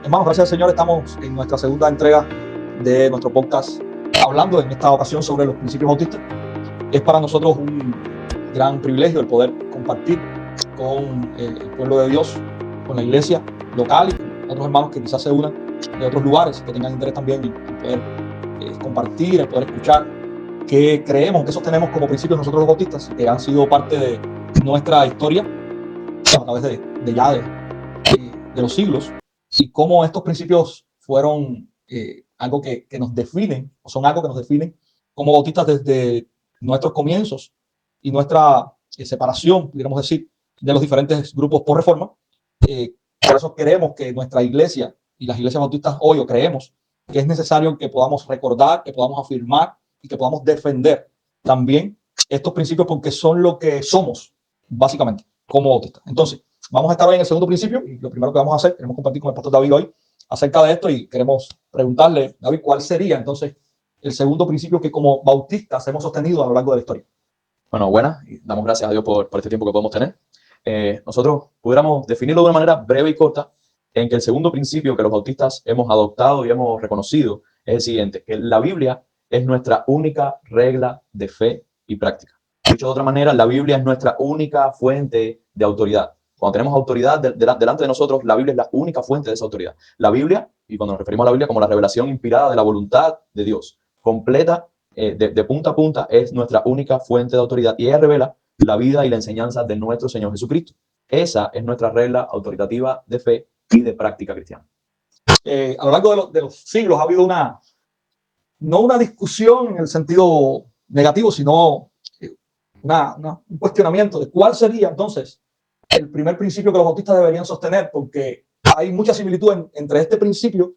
Hermanos, gracias al Señor, estamos en nuestra segunda entrega de nuestro podcast, hablando en esta ocasión sobre los principios bautistas. Es para nosotros un gran privilegio el poder compartir con el pueblo de Dios, con la iglesia local y con otros hermanos que quizás se unan de otros lugares, que tengan interés también en poder compartir, en poder escuchar qué creemos, qué sostenemos como principios nosotros los bautistas, que han sido parte de nuestra historia a través de los siglos, y cómo estos principios fueron algo que nos definen, o son algo que nos definen como bautistas desde nuestros comienzos y nuestra separación, digamos decir, de los diferentes grupos por reforma. Por eso queremos que nuestra iglesia y las iglesias bautistas hoy, o creemos que es necesario que podamos recordar, que podamos afirmar y que podamos defender también estos principios, porque son lo que somos, básicamente, como bautistas. Entonces, vamos a estar hoy en el segundo principio y lo primero que vamos a hacer, queremos compartir con el pastor David hoy acerca de esto y queremos preguntarle, David, ¿cuál sería entonces el segundo principio que como bautistas hemos sostenido a lo largo de la historia? Bueno, buenas, y damos gracias a Dios por este tiempo que podemos tener. Nosotros pudiéramos definirlo de una manera breve y corta, en que el segundo principio que los bautistas hemos adoptado y hemos reconocido es el siguiente: que la Biblia es nuestra única regla de fe y práctica. Dicho de otra manera, la Biblia es nuestra única fuente de autoridad. Cuando tenemos autoridad delante de nosotros, la Biblia es la única fuente de esa autoridad. La Biblia, y cuando nos referimos a la Biblia como la revelación inspirada de la voluntad de Dios, completa, de punta a punta, es nuestra única fuente de autoridad, y ella revela la vida y la enseñanza de nuestro Señor Jesucristo. Esa es nuestra regla autoritativa de fe y de práctica cristiana. A lo largo de los siglos ha habido no una discusión en el sentido negativo, sino un cuestionamiento de cuál sería entonces el primer principio que los bautistas deberían sostener, porque hay mucha similitud entre este principio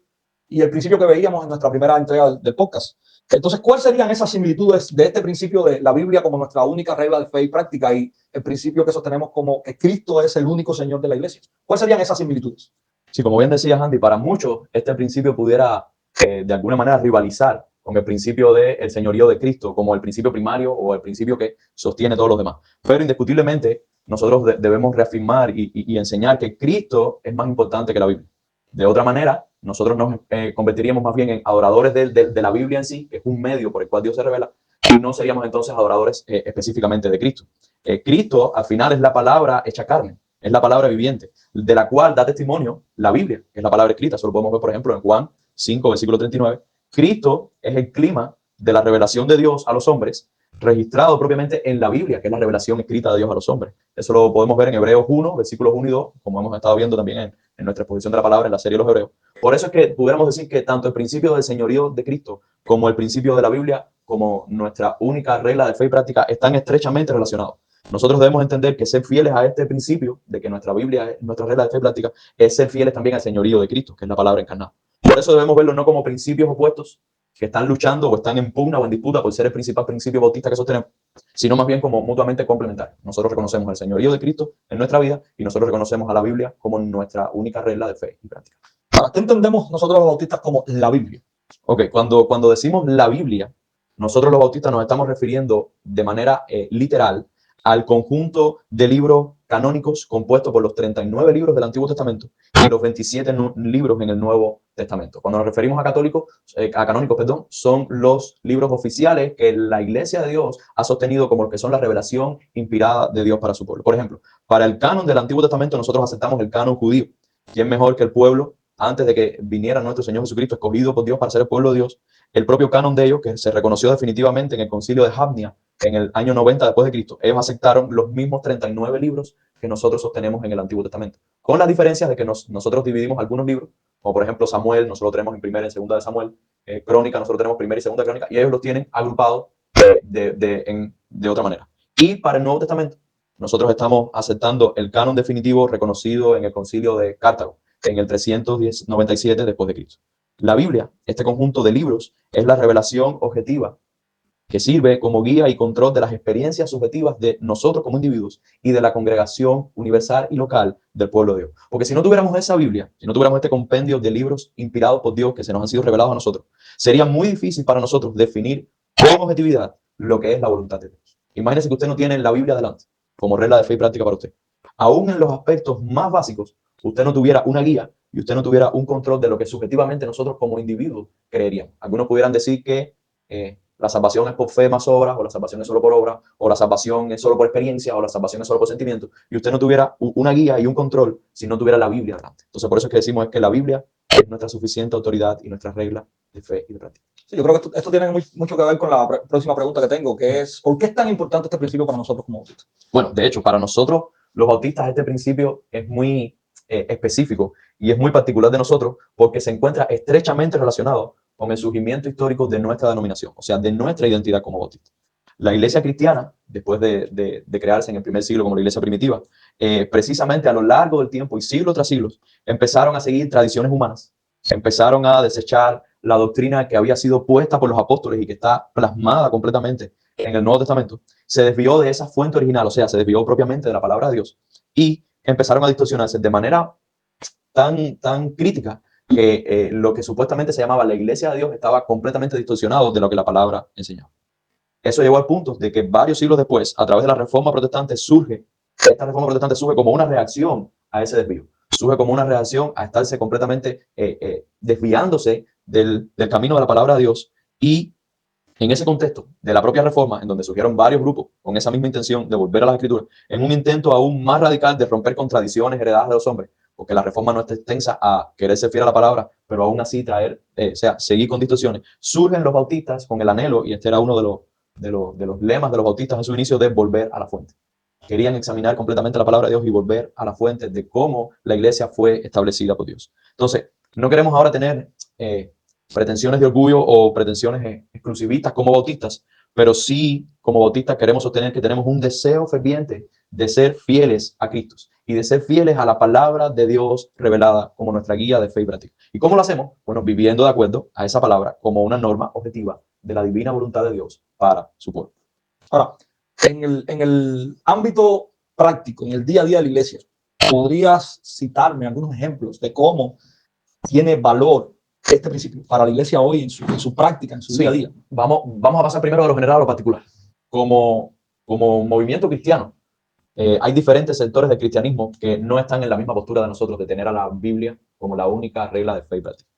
y el principio que veíamos en nuestra primera entrega del podcast. Entonces, ¿cuáles serían esas similitudes de este principio de la Biblia como nuestra única regla de fe y práctica y el principio que sostenemos como que Cristo es el único Señor de la iglesia? ¿Cuáles serían esas similitudes? Sí, como bien decías, Andy, para muchos este principio pudiera de alguna manera rivalizar con el principio del señorío de Cristo como el principio primario o el principio que sostiene todos los demás. Pero indiscutiblemente nosotros debemos reafirmar y enseñar que Cristo es más importante que la Biblia. De otra manera, nosotros nos convertiríamos más bien en adoradores de la Biblia en sí, que es un medio por el cual Dios se revela, y no seríamos entonces adoradores específicamente de Cristo. Cristo al final es la palabra hecha carne, es la palabra viviente, de la cual da testimonio la Biblia, que es la palabra escrita. Eso lo podemos ver, por ejemplo, en Juan 5, versículo 39. Cristo es el clima de la revelación de Dios a los hombres, registrado propiamente en la Biblia, que es la revelación escrita de Dios a los hombres. Eso lo podemos ver en Hebreos 1, versículos 1 y 2, como hemos estado viendo también en nuestra exposición de la palabra en la serie de los Hebreos. Por eso es que pudiéramos decir que tanto el principio del señorío de Cristo como el principio de la Biblia, como nuestra única regla de fe y práctica, están estrechamente relacionados. Nosotros debemos entender que ser fieles a este principio de que nuestra Biblia es nuestra regla de fe y práctica es ser fieles también al señorío de Cristo, que es la palabra encarnada. Por eso debemos verlo no como principios opuestos que están luchando o están en pugna o en disputa por ser el principal principio bautista que sostenemos, sino más bien como mutuamente complementarios. Nosotros reconocemos el señorío de Cristo en nuestra vida y nosotros reconocemos a la Biblia como nuestra única regla de fe y práctica. ¿Para qué entendemos nosotros los bautistas como la Biblia? Ok, cuando decimos la Biblia, nosotros los bautistas nos estamos refiriendo de manera literal al conjunto de libros canónicos compuestos por los 39 libros del Antiguo Testamento y los 27 libros en el Nuevo Testamento. Cuando nos referimos a canónicos, son los libros oficiales que la Iglesia de Dios ha sostenido como que son la revelación inspirada de Dios para su pueblo. Por ejemplo, para el canon del Antiguo Testamento nosotros aceptamos el canon judío. ¿Quién mejor que el pueblo antes de que viniera nuestro Señor Jesucristo, escogido por Dios para ser el pueblo de Dios? El propio canon de ellos, que se reconoció definitivamente en el concilio de Jamnia en el año 90 después de Cristo, ellos aceptaron los mismos 39 libros que nosotros sostenemos en el Antiguo Testamento, con las diferencias de que nosotros dividimos algunos libros, como por ejemplo Samuel, nosotros lo tenemos en primera y en segunda de Samuel, Crónica, nosotros tenemos primera y segunda de Crónica, y ellos los tienen agrupados de otra manera. Y para el Nuevo Testamento, nosotros estamos aceptando el canon definitivo reconocido en el concilio de Cartago, en el 397 después de Cristo. La Biblia, este conjunto de libros, es la revelación objetiva que sirve como guía y control de las experiencias subjetivas de nosotros como individuos y de la congregación universal y local del pueblo de Dios. Porque si no tuviéramos esa Biblia, si no tuviéramos este compendio de libros inspirados por Dios que se nos han sido revelados a nosotros, sería muy difícil para nosotros definir con objetividad lo que es la voluntad de Dios. Imagínese que usted no tiene la Biblia delante como regla de fe y práctica para usted. Aún en los aspectos más básicos, usted no tuviera una guía y usted no tuviera un control de lo que subjetivamente nosotros como individuos creeríamos. Algunos pudieran decir que la salvación es por fe más obras, o la salvación es solo por obra, o la salvación es solo por experiencia, o la salvación es solo por sentimiento, y usted no tuviera una guía y un control si no tuviera la Biblia delante. Entonces, por eso es que decimos que la Biblia es nuestra suficiente autoridad y nuestra regla de fe y de práctica. Sí, yo creo que esto tiene mucho que ver con la próxima pregunta que tengo, que es, ¿por qué es tan importante este principio para nosotros como bautistas? Bueno, de hecho, para nosotros, los bautistas, este principio es muy específico y es muy particular de nosotros porque se encuentra estrechamente relacionado con el surgimiento histórico de nuestra denominación, o sea, de nuestra identidad como bautistas. La iglesia cristiana, después de crearse en el primer siglo como la iglesia primitiva, precisamente a lo largo del tiempo y siglo tras siglos, empezaron a seguir tradiciones humanas, empezaron a desechar la doctrina que había sido puesta por los apóstoles y que está plasmada completamente en el Nuevo Testamento, se desvió de esa fuente original, o sea, se desvió propiamente de la palabra de Dios y empezaron a distorsionarse de manera tan crítica que lo que supuestamente se llamaba la iglesia de Dios estaba completamente distorsionado de lo que la palabra enseñaba. Eso llegó al punto de que varios siglos después, a través de la Reforma Protestante, esta Reforma Protestante surge como una reacción a ese desvío. Surge como una reacción a estarse completamente desviándose del camino de la palabra de Dios. Y en ese contexto de la propia Reforma, en donde surgieron varios grupos con esa misma intención de volver a las Escrituras, en un intento aún más radical de romper con tradiciones heredadas de los hombres, porque la Reforma no está extensa a querer ser fiel a la palabra, pero aún así seguir con distorsiones, surgen los bautistas con el anhelo, y este era uno de los lemas de los bautistas en su inicio, de volver a la fuente. Querían examinar completamente la palabra de Dios y volver a la fuente de cómo la iglesia fue establecida por Dios. Entonces, no queremos ahora tener pretensiones de orgullo o pretensiones exclusivistas como bautistas, pero sí como bautistas queremos sostener que tenemos un deseo ferviente de ser fieles a Cristo y de ser fieles a la palabra de Dios revelada como nuestra guía de fe y práctica. ¿Y cómo lo hacemos? Bueno, viviendo de acuerdo a esa palabra como una norma objetiva de la divina voluntad de Dios para su pueblo. Ahora, en el ámbito práctico, en el día a día de la iglesia, ¿podrías citarme algunos ejemplos de cómo tiene valor este principio para la iglesia hoy en su práctica, en su día a día? Vamos a pasar primero de lo general a lo particular. Como movimiento cristiano, hay diferentes sectores del cristianismo que no están en la misma postura de nosotros de tener a la Biblia como la única regla de fe y práctica.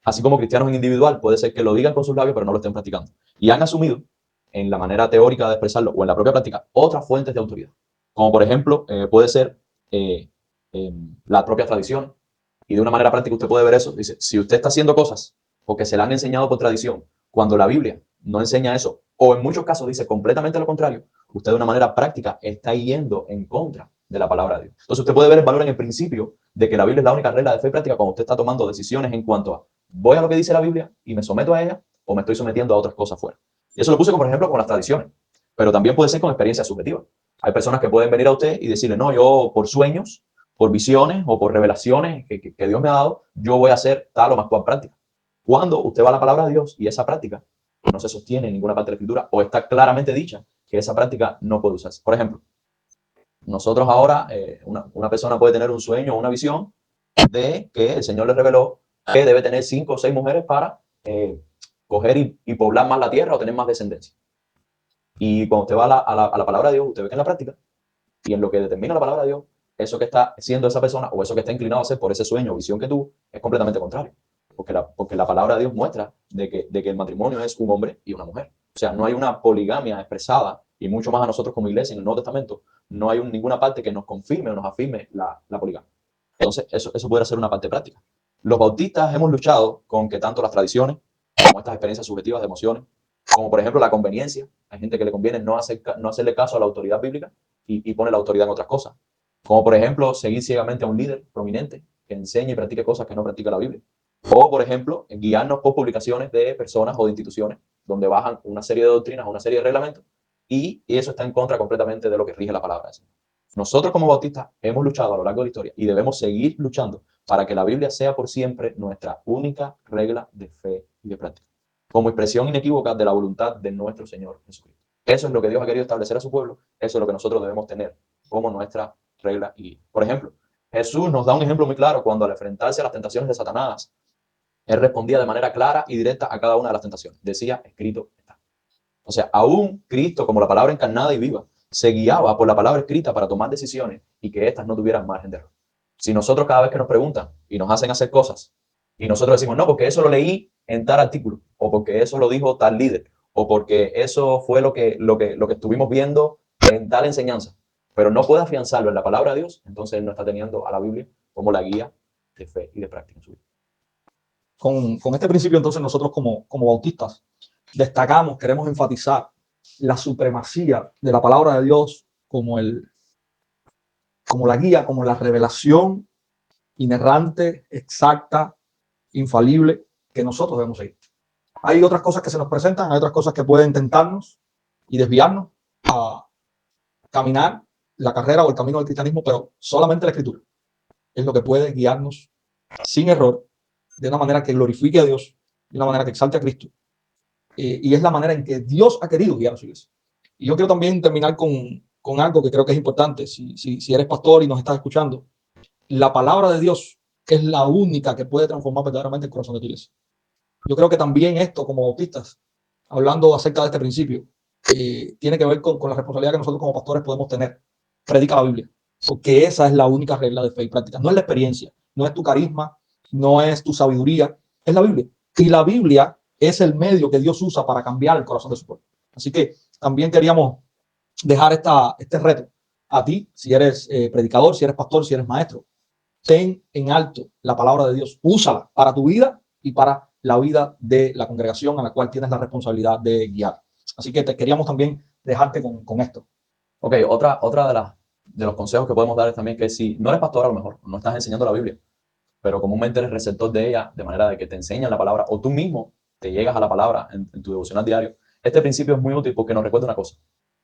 Así como cristianos en individual, puede ser que lo digan con sus labios, pero no lo estén practicando. Y han asumido, en la manera teórica de expresarlo o en la propia práctica, otras fuentes de autoridad. Como por ejemplo, puede ser la propia tradición. Y de una manera práctica usted puede ver eso. Dice, si usted está haciendo cosas porque se le han enseñado por tradición, cuando la Biblia no enseña eso, o en muchos casos dice completamente lo contrario, usted de una manera práctica está yendo en contra de la palabra de Dios. Entonces usted puede ver el valor en el principio de que la Biblia es la única regla de fe y práctica cuando usted está tomando decisiones en cuanto a voy a lo que dice la Biblia y me someto a ella, o me estoy sometiendo a otras cosas fuera. Y eso lo puse, por ejemplo, con las tradiciones, pero también puede ser con experiencias subjetivas. Hay personas que pueden venir a usted y decirle, no, yo por sueños, por visiones o por revelaciones que Dios me ha dado, yo voy a hacer tal o más cual práctica. Cuando usted va a la palabra de Dios y esa práctica no se sostiene en ninguna parte de la Escritura o está claramente dicha que esa práctica no puede usarse. Por ejemplo, nosotros ahora, una persona puede tener un sueño o una visión de que el Señor le reveló que debe tener 5 o 6 mujeres para coger y poblar más la tierra o tener más descendencia. Y cuando usted va a la palabra de Dios, usted ve que en la práctica y en lo que determina la palabra de Dios, eso que está haciendo esa persona o eso que está inclinado a hacer por ese sueño o visión que tuvo es completamente contrario. Porque la palabra de Dios muestra de que el matrimonio es un hombre y una mujer. O sea, no hay una poligamia expresada, y mucho más a nosotros como iglesia en el Nuevo Testamento, no hay ninguna parte que nos confirme o nos afirme la poligamia. Entonces, eso puede ser una parte práctica. Los bautistas hemos luchado con que tanto las tradiciones, como estas experiencias subjetivas de emociones, como por ejemplo la conveniencia, hay gente que le conviene no hacerle caso a la autoridad bíblica y pone la autoridad en otras cosas. Como por ejemplo seguir ciegamente a un líder prominente que enseñe y practique cosas que no practica la Biblia. O por ejemplo guiarnos por publicaciones de personas o de instituciones donde bajan una serie de doctrinas, una serie de reglamentos, y eso está en contra completamente de lo que rige la palabra de Dios. Nosotros como bautistas hemos luchado a lo largo de la historia y debemos seguir luchando para que la Biblia sea por siempre nuestra única regla de fe y de práctica, como expresión inequívoca de la voluntad de nuestro Señor Jesucristo. Eso es lo que Dios ha querido establecer a su pueblo, eso es lo que nosotros debemos tener como nuestra regla y guía. Por ejemplo, Jesús nos da un ejemplo muy claro cuando al enfrentarse a las tentaciones de Satanás, él respondía de manera clara y directa a cada una de las tentaciones. Decía, escrito está. O sea, aún Cristo, como la palabra encarnada y viva, se guiaba por la palabra escrita para tomar decisiones y que éstas no tuvieran margen de error. Si nosotros cada vez que nos preguntan y nos hacen hacer cosas y nosotros decimos, no, porque eso lo leí en tal artículo, o porque eso lo dijo tal líder, o porque eso fue lo que estuvimos viendo en tal enseñanza, pero no puede afianzarlo en la palabra de Dios, entonces él no está teniendo a la Biblia como la guía de fe y de práctica en su vida. Con este principio, entonces, nosotros como bautistas destacamos, queremos enfatizar la supremacía de la palabra de Dios como la guía, como la revelación inerrante, exacta, infalible que nosotros debemos seguir. Hay otras cosas que se nos presentan, hay otras cosas que pueden tentarnos y desviarnos a caminar la carrera o el camino del cristianismo, pero solamente la Escritura es lo que puede guiarnos sin error, de una manera que glorifique a Dios, de una manera que exalte a Cristo. Y es la manera en que Dios ha querido guiar a su iglesia. Y yo quiero también terminar con algo que creo que es importante. Si eres pastor y nos estás escuchando, la palabra de Dios es la única que puede transformar verdaderamente el corazón de tu iglesia. Yo creo que también esto, como bautistas, hablando acerca de este principio, tiene que ver con la responsabilidad que nosotros como pastores podemos tener. Predica la Biblia, porque esa es la única regla de fe y práctica. No es la experiencia, no es tu carisma, no es tu sabiduría, es la Biblia. Y la Biblia es el medio que Dios usa para cambiar el corazón de su pueblo. Así que también queríamos dejar este reto a ti, si eres predicador, si eres pastor, si eres maestro. Ten en alto la palabra de Dios, úsala para tu vida y para la vida de la congregación a la cual tienes la responsabilidad de guiar. Así que te queríamos también dejarte con esto. Ok, otra de los consejos que podemos dar es también que si no eres pastor, a lo mejor no estás enseñando la Biblia, pero comúnmente eres receptor de ella, de manera de que te enseñan la palabra o tú mismo te llegas a la palabra en tu devocional diario. Este principio es muy útil porque nos recuerda una cosa.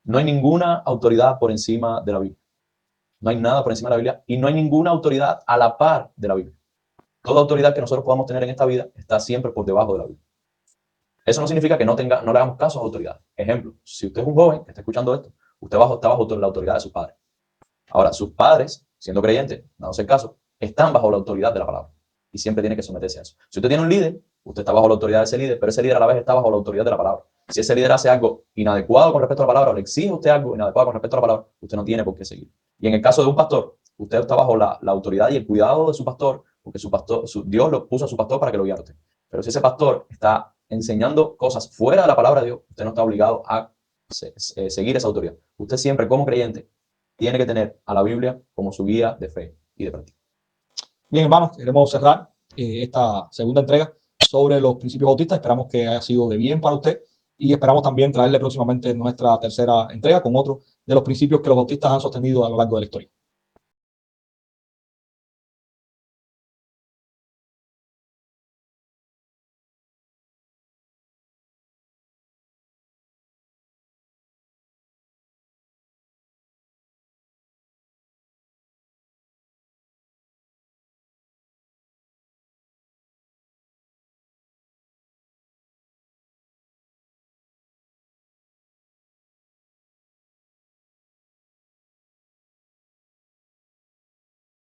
No hay ninguna autoridad por encima de la Biblia. No hay nada por encima de la Biblia y no hay ninguna autoridad a la par de la Biblia. Toda autoridad que nosotros podamos tener en esta vida está siempre por debajo de la Biblia. Eso no significa que no le hagamos caso a autoridad. Ejemplo, si usted es un joven que está escuchando esto, usted está bajo la autoridad de sus padres. Ahora, sus padres, siendo creyentes, dándose el caso, están bajo la autoridad de la palabra y siempre tiene que someterse a eso. Si usted tiene un líder, usted está bajo la autoridad de ese líder, pero ese líder a la vez está bajo la autoridad de la palabra. Si ese líder hace algo inadecuado con respecto a la palabra, o le exige a usted algo inadecuado con respecto a la palabra, usted no tiene por qué seguir. Y en el caso de un pastor, usted está bajo la autoridad y el cuidado de su pastor, porque Dios lo puso a su pastor para que lo guiara a usted. Pero si ese pastor está enseñando cosas fuera de la palabra de Dios, usted no está obligado a seguir esa autoridad. Usted siempre, como creyente, tiene que tener a la Biblia como su guía de fe y de práctica. Bien, hermanos, queremos cerrar esta segunda entrega sobre los principios bautistas. Esperamos que haya sido de bien para usted y esperamos también traerle próximamente nuestra tercera entrega con otro de los principios que los bautistas han sostenido a lo largo de la historia.